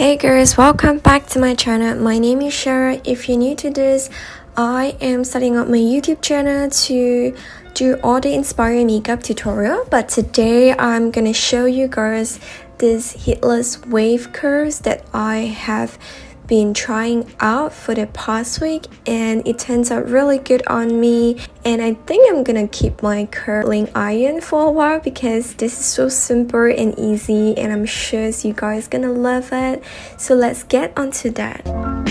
Hey girls, welcome back to my channel. My name is Cheryl. If you're new to this, I am starting up my YouTube channel to do all the inspiring makeup tutorial, but today I'm gonna show you girls this heatless wave curls that I have been trying out for the past week, and it turns out really good on me. And I think I'm gonna keep my curling iron for a while because this is so simple and easy, and I'm sure you guys gonna love it. So let's get onto that.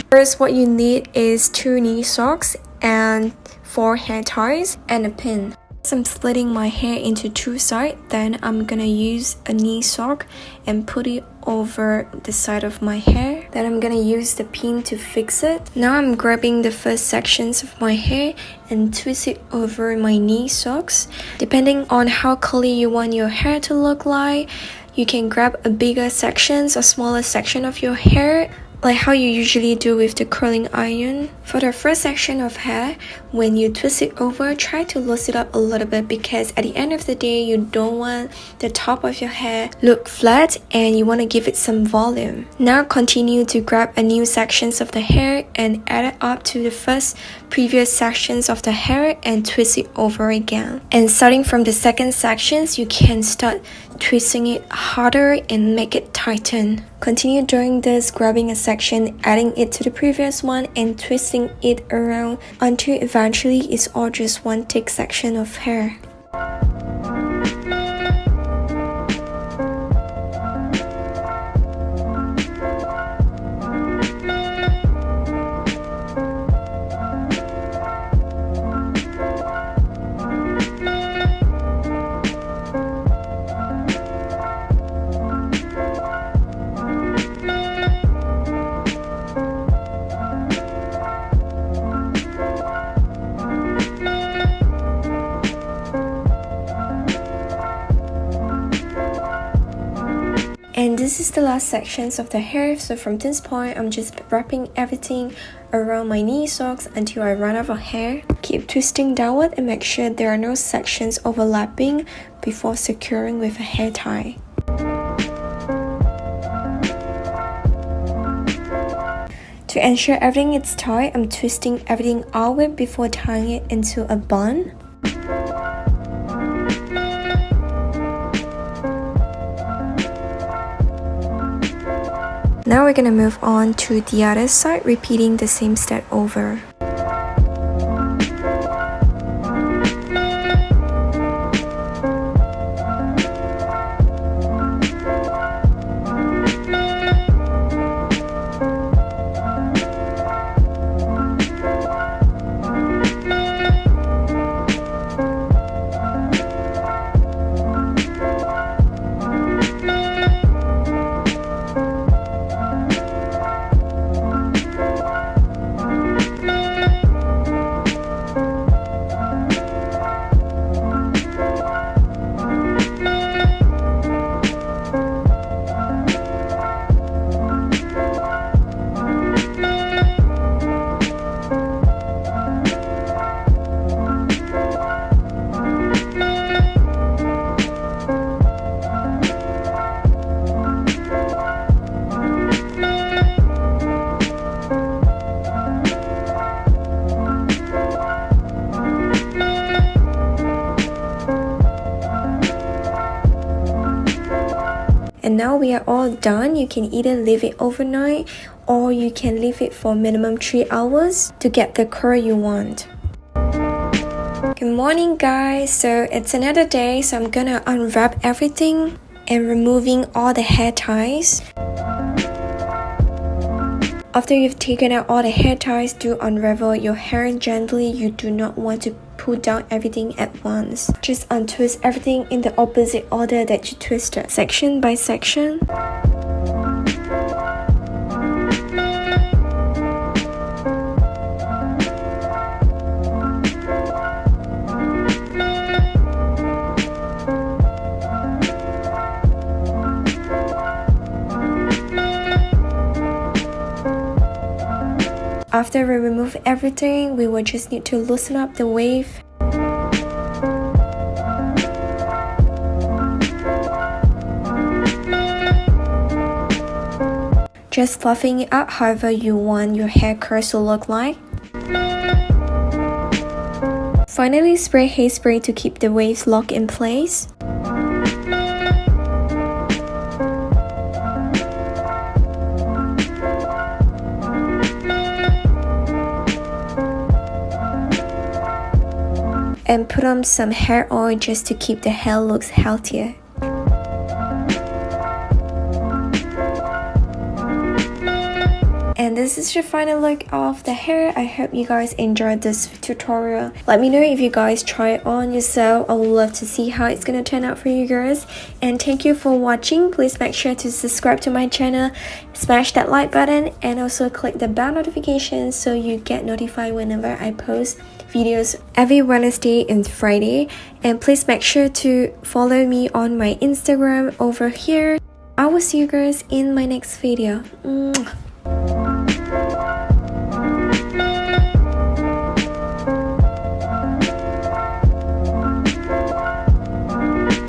First, what you need is 2 knee socks and 4 hair ties and a pin. So I'm splitting my hair into 2 sides, then I'm gonna use a knee sock and put it over the side of my hair. Then I'm gonna use the pin to fix it. Now I'm grabbing the first sections of my hair and twist it over my knee socks. Depending on how curly you want your hair to look like, you can grab a bigger sections or smaller section of your hair, like how you usually do with the curling iron. For the first section of hair, when you twist it over, try to loosen it up a little bit because at the end of the day, you don't want the top of your hair look flat and you want to give it some volume. Now continue to grab a new sections of the hair and add it up to the previous sections of the hair and twist it over again. And starting from the second sections, you can start twisting it harder and make it tighten. Continue doing this, grabbing a section, adding it to the previous one and twisting it around until eventually it's all just one thick section of hair. And this is the last sections of the hair, so from this point I'm just wrapping everything around my knee socks until I run out of hair. Keep twisting downward and make sure there are no sections overlapping before securing with a hair tie. To ensure everything is tight, I'm twisting everything outward before tying it into a bun. Now we're gonna move on to the other side, repeating the same step over. And now we are all done. You can either leave it overnight or you can leave it for minimum 3 hours to get the curl you want. Good morning guys, so it's another day, so I'm gonna unwrap everything and removing all the hair ties. After you've taken out all the hair ties, do unravel your hair gently. You do not want to pull down everything at once. Just untwist everything in the opposite order that you twisted, section by section. After we remove everything, we will just need to loosen up the wave. just fluffing it out however you want your hair curls to look like. Finally, spray hairspray to keep the waves locked in place. And put on some hair oil just to keep the hair looks healthier. And this is the final look of the hair. I hope you guys enjoyed this tutorial. Let me know if you guys try it on yourself. I would love to see how it's gonna turn out for you guys. And thank you for watching. Please make sure to subscribe to my channel, smash that like button, and also click the bell notification so you get notified whenever I post videos every Wednesday and Friday. And please make sure to follow me on my Instagram over here. I will see you guys in my next video. Mwah.